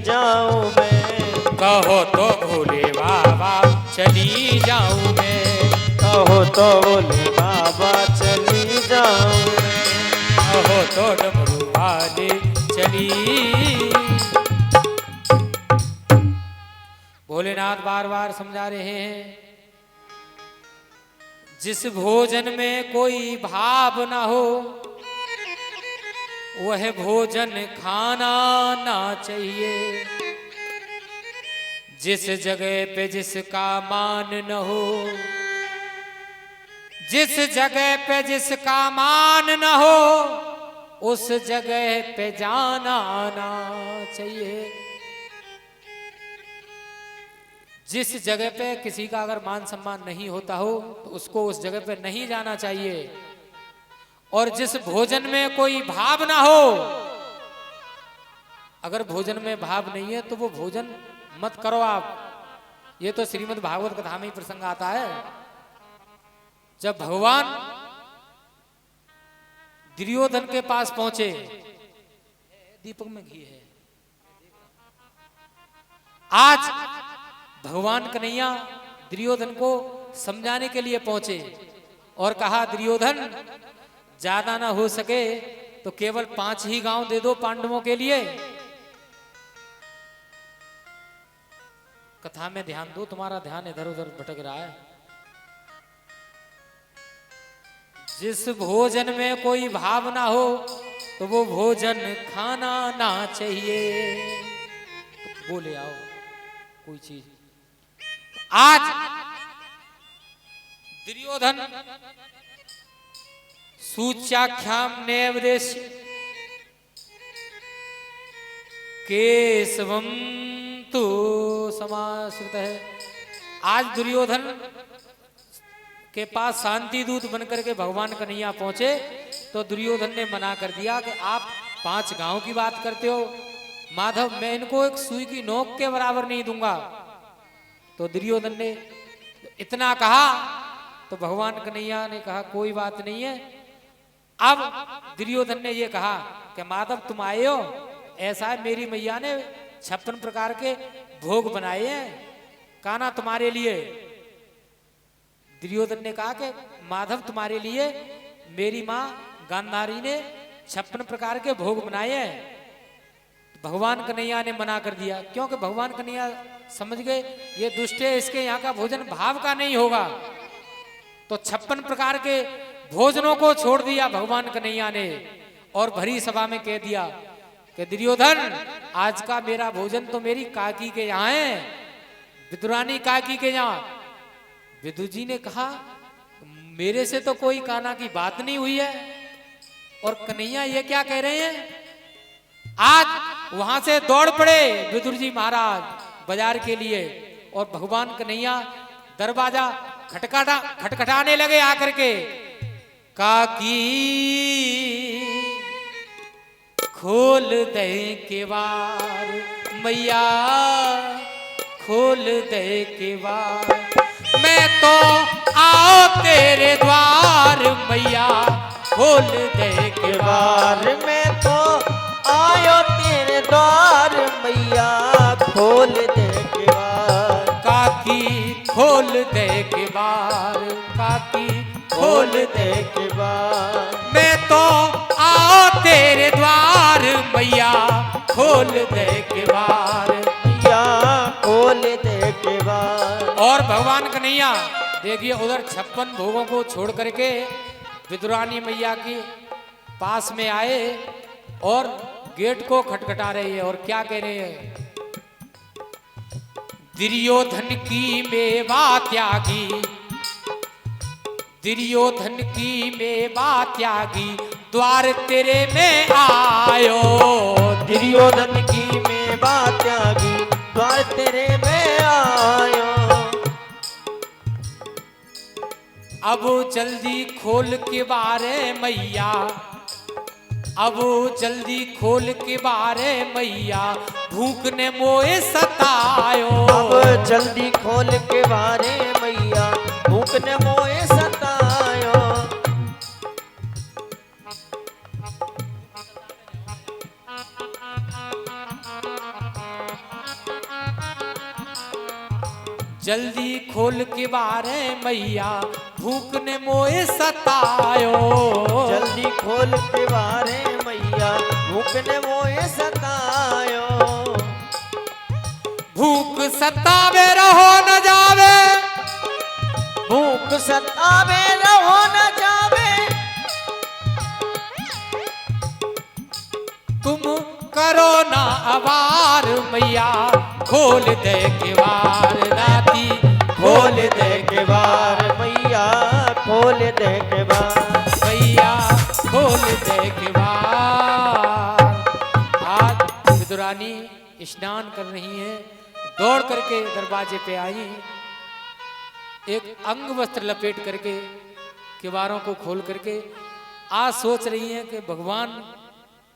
जाऊं मैं। कहो तो भोले बाबा चली जाऊं मैं। कहो तो भोले बाबा चली जाऊं मैं। कहो तो डमरू वाले चली। भोलेनाथ बार बार समझा रहे हैं, जिस भोजन में कोई भाव ना हो वह भोजन खाना ना चाहिए। जिस जगह पे जिसका मान न हो, जिस जगह पे जिसका मान न हो उस जगह पे जाना आना चाहिए। जिस जगह पे किसी का अगर मान सम्मान नहीं होता हो तो उसको उस जगह पे नहीं जाना चाहिए। और जिस भोजन में कोई भाव ना हो, अगर भोजन में भाव नहीं है तो वो भोजन मत करो आप। ये तो श्रीमद् भागवत कथा में ही प्रसंग आता है, जब भगवान दुर्योधन के पास पहुंचे। दीपक में घी है। आज भगवान कन्हैया दुर्योधन को समझाने के लिए पहुंचे और कहा, दुर्योधन ज्यादा ना हो सके तो केवल 5 ही गांव दे दो पांडवों के लिए। कथा में ध्यान दो, तुम्हारा ध्यान इधर उधर भटक रहा है। जिस भोजन में कोई भाव ना हो तो वो भोजन खाना ना चाहिए। तो बोले आओ कोई चीज। आज दुर्योधन सूच्याख्याम नेवदेश केशवम तो समाश्रित है। आज दुर्योधन के पास शांति दूत बनकर के भगवान कन्हैया पहुंचे तो दुर्योधन ने मना कर दिया कि आप 5 गांव की बात करते हो माधव, मैं इनको एक सुई की नोक के बराबर नहीं दूंगा। तो दुर्योधन ने इतना कहा तो भगवान कन्हैया ने कहा कोई बात नहीं है। अब दुर्योधन ने ये कहा कि माधव तुम आए हो, ऐसा है मेरी मैया ने 56 प्रकार के भोग बनाए हैं काना तुम्हारे लिए। दुर्योधन ने कहा कि माधव तुम्हारे लिए मेरी माँ गांधारी ने 56 प्रकार के भोग बनाए हैं। भगवान कन्हैया ने मना कर दिया, क्योंकि भगवान कन्हैया समझ गए ये दुष्ट है, इसके यहाँ का भोजन भाव का नहीं होगा। तो 56 प्रकार के भोजनों को छोड़ दिया भगवान कन्हैया ने और भरी सभा में कह दिया कि दुर्योधन आज का मेरा भोजन तो मेरी काकी के यहाँ है, विदुरानी काकी के यहाँ। विदुर जी ने कहा मेरे से तो कोई काना की बात नहीं हुई है और कन्हैया ये क्या कह रहे हैं। आज वहां से दौड़ पड़े विदुर जी महाराज बाजार के लिए और भगवान कन्हैया दरवाजा खटखटाने लगे आकर के। काकी खोल दे केवार, मैया खोल दे केवार, मैं तो आओ तेरे द्वार, मैया खोल दे केवार, मैं तो आयो तेरे द्वार, मैया खोल दे केवार। काकी खोल दे केवार, काकी खोल दे केवार, मैं तो आओ तेरे द्वार, मैया खोल दे केवार, मैया खोल दे केवार। और भगवान कन्हैया देखिए उधर 56 भोगों को छोड़ करके विदुरानी मैया की पास में आए और गेट को खटखटा रहे हैं और क्या कह रहे हैं। दुर्योधन की मेवा त्यागी, दुर्योधन की मेवा त्यागी, द्वार तेरे में आयो। दुर्योधन की मेवा त्यागी, द्वार तेरे में आयो। अब जल्दी खोल के बारे मैया, अब जल्दी खोल के बारे मैया, भूख ने मोए सतायो। अब जल्दी खोल के बारे मैया, भूख ने मोए सतायो। जल्दी खोल के बारे मैया भूख ने मोए सतायो। जल्दी खोल के बारे मैया भूख ने मोए सतायो। भूख सतावे रहो न जावे, भूख सतावे रहो न जावे, तुम करो ना अवार मैया खोल दे किवार दाती खोल दे के बार मैया खोल दे के बार। मैया खोल दे किवार। आज विदुरानी स्नान कर रही हैं, दौड़ करके दरवाजे पे आई, एक अंग वस्त्र लपेट करके किवारों को खोल करके आज सोच रही हैं कि भगवान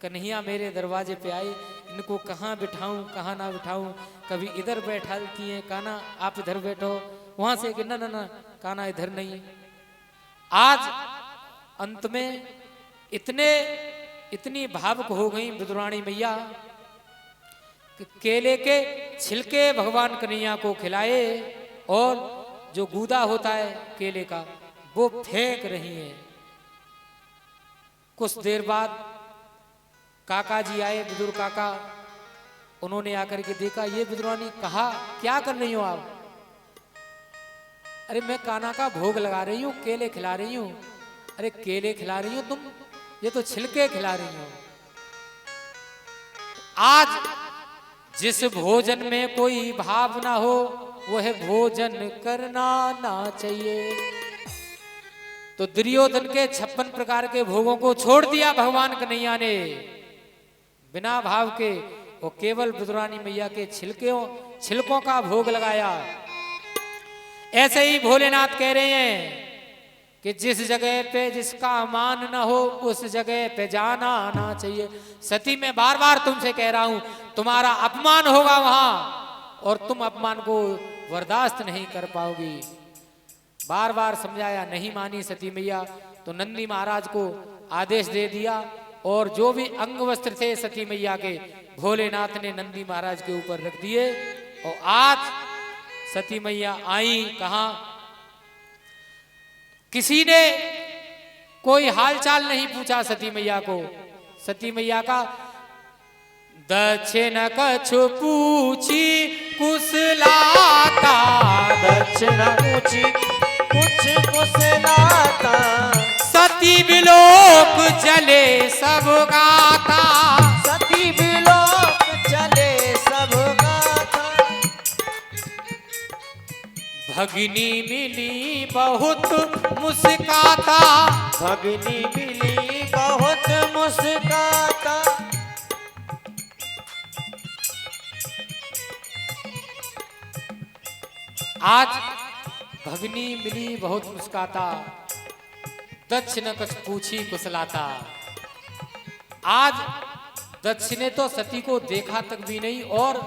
कन्हैया मेरे दरवाजे पे आए, इनको कहाँ बिठाऊं कहाँ ना बिठाऊं। कभी इधर बैठाती हैं, काना आप इधर बैठो, वहां से कि ना ना ना काना इधर नहीं। आज अंत में इतनी भावुक हो गई विदुरानी मैया कि केले के छिलके भगवान कन्हैया को खिलाए और जो गूदा होता है केले का वो फेंक रही हैं। कुछ देर बाद काका जी आए, विदुर काका, उन्होंने आकर के देखा, ये विदुरानी कहा क्या कर रही हो आप? अरे मैं काना का भोग लगा रही हूँ, केले खिला रही हूँ। अरे केले खिला रही हो तुम, ये तो छिलके खिला रही हो। आज जिस भोजन में कोई भाव ना हो वह भोजन करना ना चाहिए। तो दुर्योधन के 56 प्रकार के भोगों को छोड़ दिया भगवान कन्हैया ने बिना भाव के, वो केवल विदुरानी मैया के छिलकों का भोग लगाया। ऐसे ही भोलेनाथ कह रहे हैं कि जिस जगह पे जिसका मान न हो उस जगह पे जाना ना चाहिए। सती मैं बार बार तुमसे कह रहा हूं, तुम्हारा अपमान होगा वहां और तुम अपमान को बर्दाश्त नहीं कर पाओगी। बार बार समझाया, नहीं मानी सती मैया। तो नंदी महाराज को आदेश दे दिया और जो भी अंग वस्त्र थे सती मैया के भोलेनाथ ने नंदी महाराज के ऊपर रख दिए। और आज सती मैया आई कहां, किसी ने कोई हालचाल नहीं पूछा सती मैया को। सती मैया का दक्षिण कछु पूछी कुशलाता, दक्षिण पूछी कुछ कुशलाता, सती विलोक चले सब गाता। सती विलोक चले सब गाता। भगिनी मिली बहुत मुस्काता, भगिनी मिली बहुत मुस्काता। आज भगिनी मिली बहुत मुस्काता, दक्षिण कछ पूछी कुशलाता। आज दक्ष ने तो सती को देखा तक भी नहीं और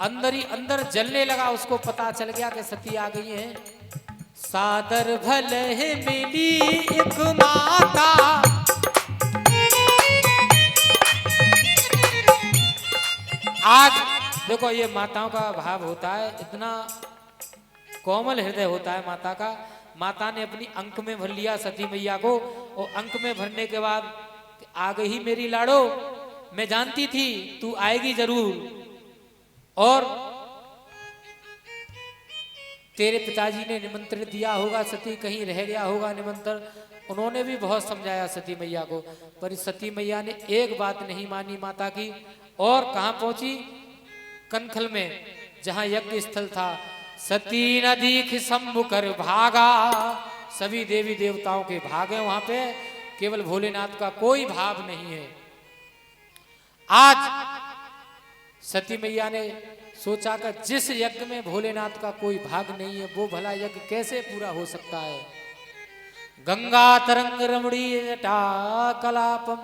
अंदर ही अंदर जलने लगा। उसको पता चल गया कि सती आ गई है। सादर भले है मिली एक माता, आज देखो ये माताओं का भाव होता है, इतना कोमल हृदय होता है माता का। माता ने अपनी अंक में भर लिया सती मैया को और अंक में भरने के बाद आ गई मेरी लाड़ो, मैं जानती थी तू आएगी जरूर और तेरे पिताजी ने निमंत्रण दिया होगा, सती कहीं रह गया होगा निमंत्रण। उन्होंने भी बहुत समझाया सती मैया को, पर सती मैया ने एक बात नहीं मानी माता की। और कहां पहुंची? कनखल में जहां यज्ञ स्थल था। सती नदी खिसंब कर भागा, सभी देवी देवताओं के भागे वहां पे, केवल भोलेनाथ का कोई भाव नहीं है। आज सती मैया ने सोचा कि जिस यज्ञ में भोलेनाथ का कोई भाग नहीं है वो भला यज्ञ कैसे पूरा हो सकता है। गंगा तरंग रमणीय जटा कलापम,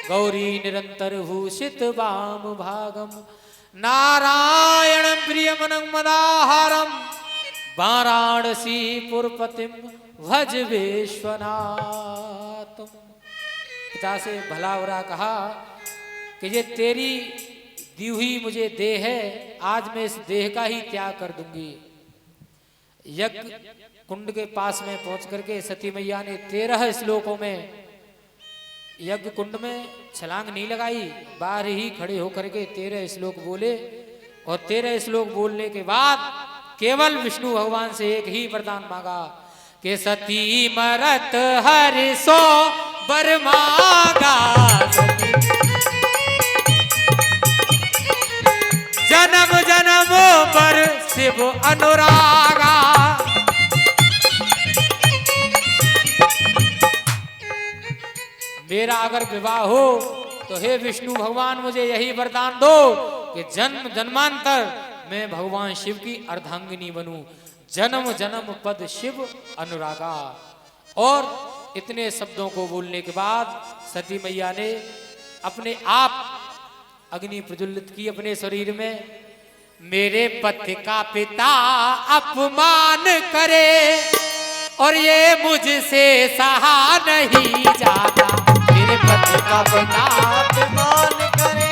गौरी निरंतर भूषित वाम भागम, नारायण प्रियमनं मदाहारम, वाराणसी पुरपतिम भज विश्वनाथम। पिता से भला बुरा कहा कि ये तेरी दी हुई मुझे देह है, आज मैं इस देह का ही त्याग कर दूंगी। यज्ञ कुंड के पास में पहुंच करके सती मैया ने 13 श्लोकों में यज्ञ कुंड में छलांग नहीं लगाई, बाहर ही खड़े होकर के 13 श्लोक बोले। और 13 श्लोक बोलने के बाद केवल विष्णु भगवान से एक ही वरदान मांगा कि सती मरत हरि सो बर मांगा, जन्म जन्म पर शिव अनुरागा। मेरा अगर विवाह हो तो हे विष्णु भगवान मुझे यही वरदान दो कि जन्म जन्मांतर मैं भगवान शिव की अर्धांगिनी बनूं, जन्म जन्म पद शिव अनुरागा। और इतने शब्दों को बोलने के बाद सती मैया ने अपने आप अग्नि प्रज्वलित की अपने शरीर में। मेरे पति का पिता अपमान करे और ये मुझसे सहा नहीं जाता, मेरे पति का पिता अपमान करे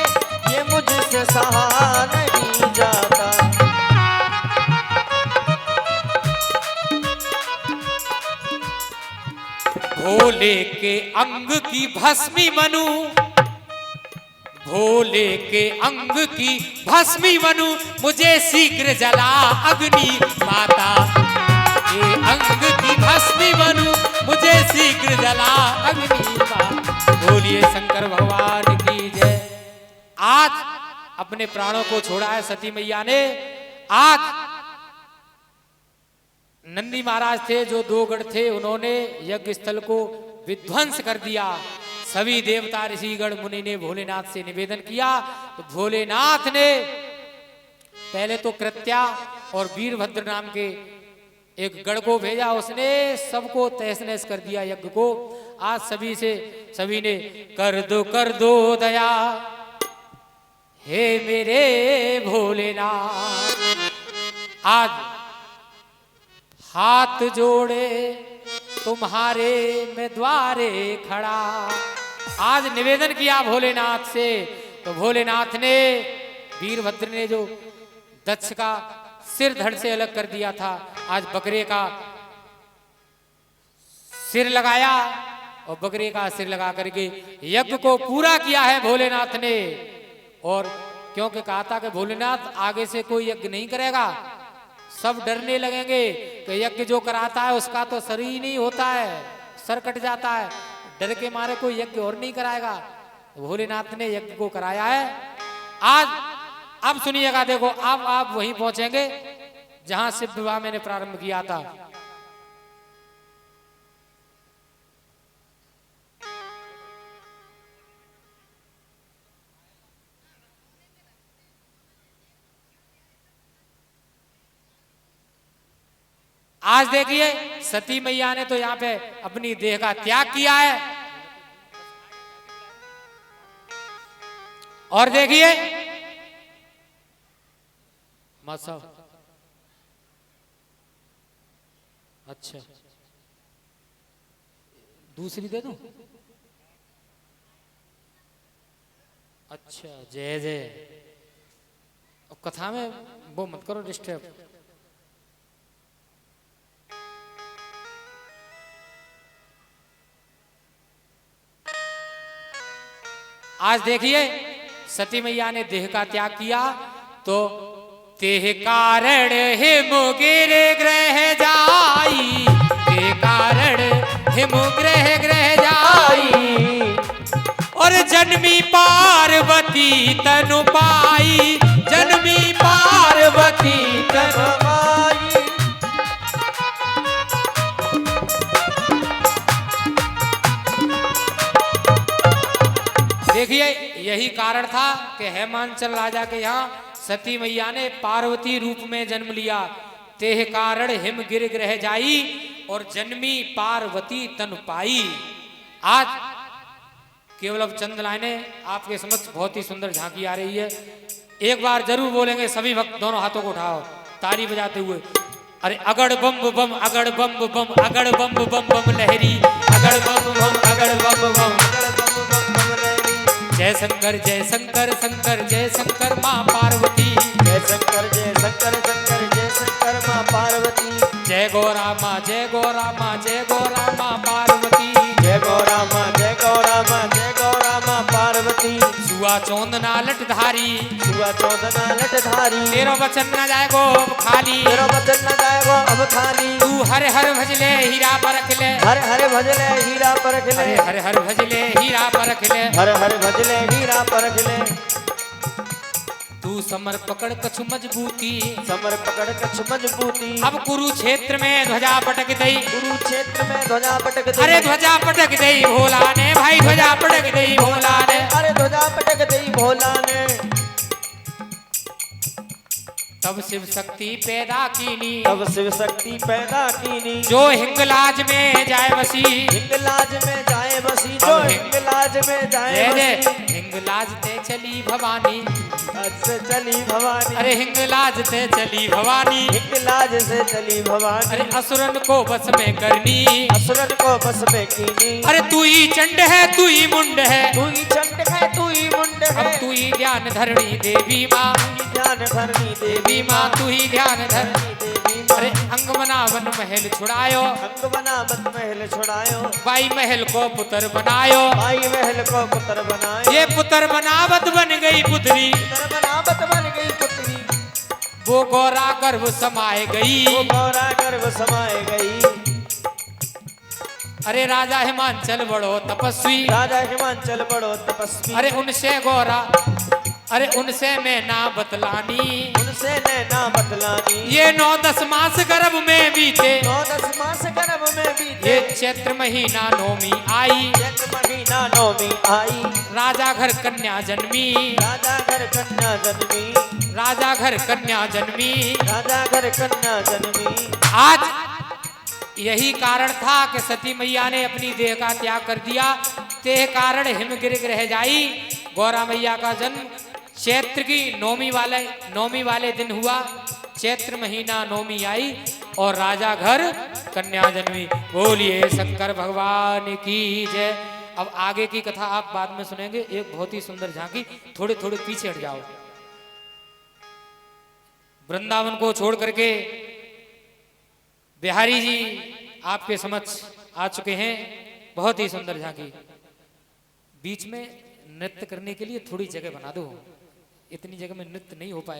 ये मुझसे सहा नहीं जाता। भोले के अंग की भस्मी बनू, भोले के अंग की भस्मी बनू, मुझे शीघ्र जला अग्नि माता। ये अंग की भस्मी बनू, मुझे शीघ्र जला अग्नि माता। बोलिए शंकर भगवान की जय। आज अपने प्राणों को छोड़ा है सती मैया ने। आज नंदी महाराज थे जो 2 गढ़ थे, उन्होंने यज्ञ स्थल को विध्वंस कर दिया। सभी देवता ऋषिगण मुनि ने भोलेनाथ से निवेदन किया तो भोलेनाथ ने पहले तो कृत्या और वीरभद्र नाम के एक गढ़ को भेजा, उसने सबको तहस नहस कर दिया यज्ञ को। आज सभी ने कर दो दया हे मेरे भोलेनाथ। आज हाथ जोड़े तुम्हारे मैं द्वारे खड़ा। आज निवेदन किया भोलेनाथ से तो भोलेनाथ ने, वीरभद्र ने जो दक्ष का सिर धड़ से अलग कर दिया था, आज बकरे का सिर लगाया और बकरे का सिर लगा करके यज्ञ को पूरा किया है भोलेनाथ ने। और क्योंकि कहा था कि भोलेनाथ आगे से कोई यज्ञ नहीं करेगा, सब डरने लगेंगे कि यज्ञ जो कराता है उसका तो सर ही नहीं होता है, सर कट जाता है, डर के मारे कोई यज्ञ और नहीं कराएगा। भोलेनाथ ने यज्ञ को कराया है आज। अब सुनिएगा, देखो अब आप वहीं पहुंचेंगे जहां शिव विवाह मैंने प्रारंभ किया था। आज देखिए सती मैया ने तो यहाँ पे अपनी देह का त्याग किया है। और देखिए मां साहब, अच्छा दूसरी दे दूं? अच्छा जय जय। अब कथा में वो मत करो डिस्टर्ब। आज देखिए सती मैया ने देह का त्याग किया तो तेह कारण हिम गिर ग्रह जाई, तेह कारण हिम ग्रह जाई। और जन्मी पार्वती तनु पाई, जन्मी पार्वती तनु पाई। देखिए यही कारण था कि हेमांचल राजा के यहाँ सती मैया ने पार्वती रूप में जन्म लिया। तेह कारण हिम गिर ग्रह जाई और जन्मी पार्वती तन पाई। आज केवल अब चंद लाइनें आपके समक्ष बहुत ही सुंदर झांकी आ रही है। एक बार जरूर बोलेंगे सभी भक्त, दोनों हाथों को उठाओ ताली बजाते हुए। अरे अगड़ बम बम अगड़ बम बम अगड़ बम बम बम लहरी, अगड़ बम बम अगड़ बम बम। जय शंकर शंकर जय शंकर माँ पार्वती, जय शंकर शंकर जय शंकर माँ पार्वती। गौरा माँ जय गौरा माँ जय गौरा माँ पार्वती जय गौरा माँ जय गौरा माँ जय गौरा माँ पार्वती सुआ चौंदना लटधारी सुआ चौदना लटधारी तेरो वचन न जाए गो खाली तेरा वचन न जाएगो अब खाली तू हर हर भजले हीरा परख ले हर हर भजले हीरा परख ले हर हर भजले हीरा परख ले हर हर भजले हीरा परख ले तू समर पकड़ कछु मजबूती समर पकड़ कछ मजबूती अब कुरुक्षेत्र में ध्वजा पटक दई कुरुक्षेत्र में ध्वजा पटक दई अरे ध्वजा पटक दई भोला ने भाई ध्वजा पटक दई भोला ने अरे ध्वजा पटक दई भोला ने तब शिव शक्ति पैदा कीनी तब शिव शक्ति पैदा कीनी जो हिंगलाज में जाए बसी हिंगलाज में जाए बसी जो हिंगलाज में जाए जय जय बसी हिंगलाज ते चली भवानी से चली भवानी अरे हिंगलाज ते चली भवानी हिंगलाज से चली भवानी अरे असुरन को बस में करनी असुरन को बस में कीनी अरे तू ही चंड है तू ही मुंड है तू ही चंड है तू ही मुंड है अब तू ही ध्यान धरणी देवी माँ ध्यान धरनी देवी माँ तू ही ध्यान धर देवी अरे अंग बनावन महल छुड़ायो अंग बना मत महल छुड़ायो बाई महल को पुत्र बनायो भाई महल को पुत्र बनाए ये पुत्र बनावत बन गई पुत्री पुत्र बनावत बन गई पुत्री वो गौरा गर्भ समाए गई वो गौरा गर्भ समाए गई अरे राजा हिमांचल बड़ो तपस्वी राजा हिमांचल बड़ो तपस्वी अरे उनसे गौरा अरे उनसे मैं ना बतलानी उनसे नैना बतलानी ये 9-10 मास गर्भ में बीते 9-10 मास गर्भ में बीते ये चैत्र महीना नौमी आई चैत्र महीना नौमी आई राजा घर कन्या जन्मी राजा घर कन्या जन्मी राजा घर कन्या जन्मी राजा घर कन्या जन्मी आज यही कारण था कि सती मैया ने अपनी देह का त्याग कर दिया ते कारण हिमगिर रह जाई गौरा मैया का जन्म चैत्र की नौमी वाले दिन हुआ चैत्र महीना नौमी आई और राजा घर कन्या जन्मी बोलिए शंकर भगवान की जय। अब आगे की कथा आप बाद में सुनेंगे एक बहुत ही सुंदर झांकी थोड़े थोड़े पीछे हट जाओ वृंदावन को छोड़ करके बिहारी जी आपके समक्ष आ चुके हैं बहुत ही सुंदर झांकी बीच में नृत्य करने के लिए थोड़ी जगह बना दो इतनी जगह में नृत्य नहीं हो पाएगा।